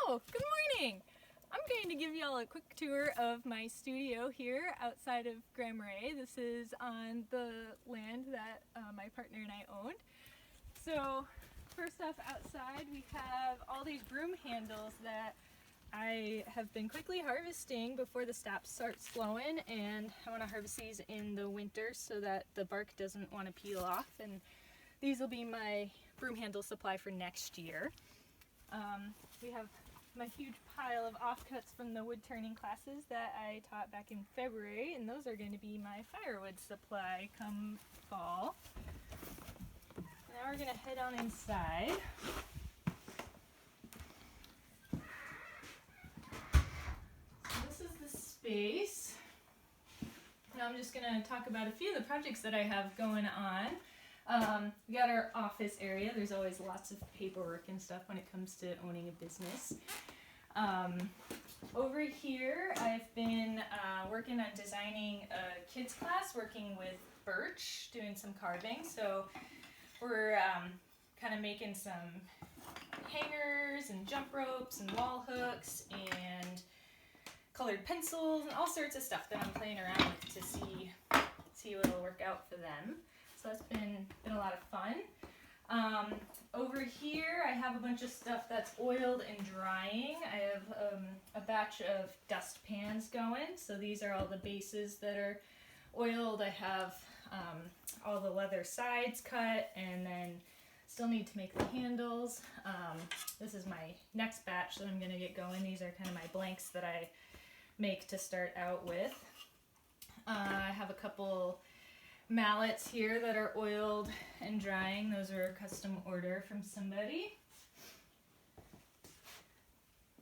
Hello, good morning. I'm going to give you all a quick tour of my studio here outside of Garmoe. This is on the land that my partner and I owned. So first off, outside we have all these broom handles that I have been quickly harvesting before the sap starts flowing, and I want to harvest these in the winter so that the bark doesn't want to peel off, and these will be my broom handle supply for next year. We have my huge pile of offcuts from the wood turning classes that I taught back in February, and those are going to be my firewood supply come fall. Now we're going to head on inside. So this is the space. Now I'm just going to talk about a few of the projects that I have going on. We got our office area. There's always lots of paperwork and stuff when it comes to owning a business. Over here, I've been working on designing a kids class, working with birch, doing some carving. So we're kind of making some hangers and jump ropes and wall hooks and colored pencils and all sorts of stuff that I'm playing around with to see what will work out for them. So that's been a lot of fun. Over here I have a bunch of stuff that's oiled and drying. I have a batch of dust pans going. So these are all the bases that are oiled. I have all the leather sides cut, and then still need to make the handles. This is my next batch that I'm going to get going. These are kind of my blanks that I make to start out with. I have a couple mallets here that are oiled and drying. Those are a custom order from somebody.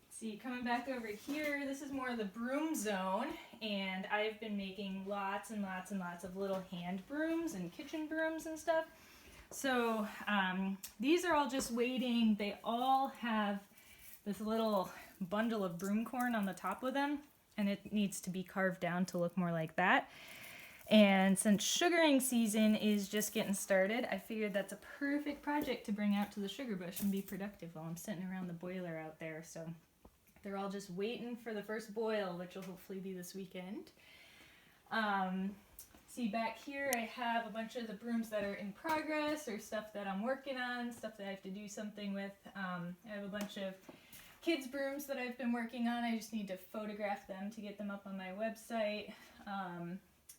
See, coming back over here, this is more of the broom zone, and I've been making lots and lots and lots of little hand brooms and kitchen brooms and stuff. So these are all just waiting. They all have this little bundle of broom corn on the top of them, and it needs to be carved down to look more like that. And since sugaring season is just getting started, I figured that's a perfect project to bring out to the sugar bush and be productive while I'm sitting around the boiler out there. So they're all just waiting for the first boil, which will hopefully be this weekend. See, back here I have a bunch of the brooms that are in progress, or stuff that I'm working on, stuff that I have to do something with. I have a bunch of kids' brooms that I've been working on. I just need to photograph them to get them up on my website.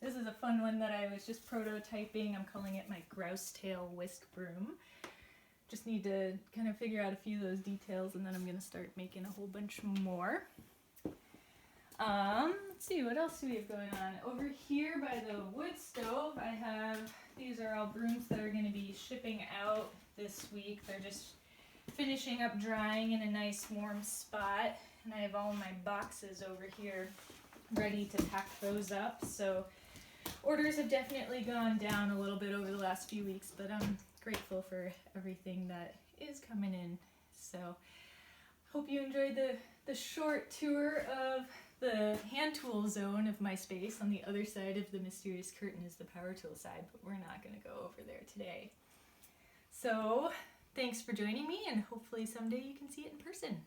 This is a fun one that I was just prototyping. I'm calling it my grouse tail whisk broom. Just need to kind of figure out a few of those details, and then I'm going to start making a whole bunch more. Let's see, what else do we have going on? Over here by the wood stove, I have, these are all brooms that are going to be shipping out this week. They're just finishing up drying in a nice warm spot, and I have all my boxes over here ready to pack those up. So orders have definitely gone down a little bit over the last few weeks, but I'm grateful for everything that is coming in. So hope you enjoyed the short tour of the hand tool zone of my space. On the other side of the mysterious curtain is the power tool side, but we're not going to go over there today. So thanks for joining me, and hopefully someday you can see it in person.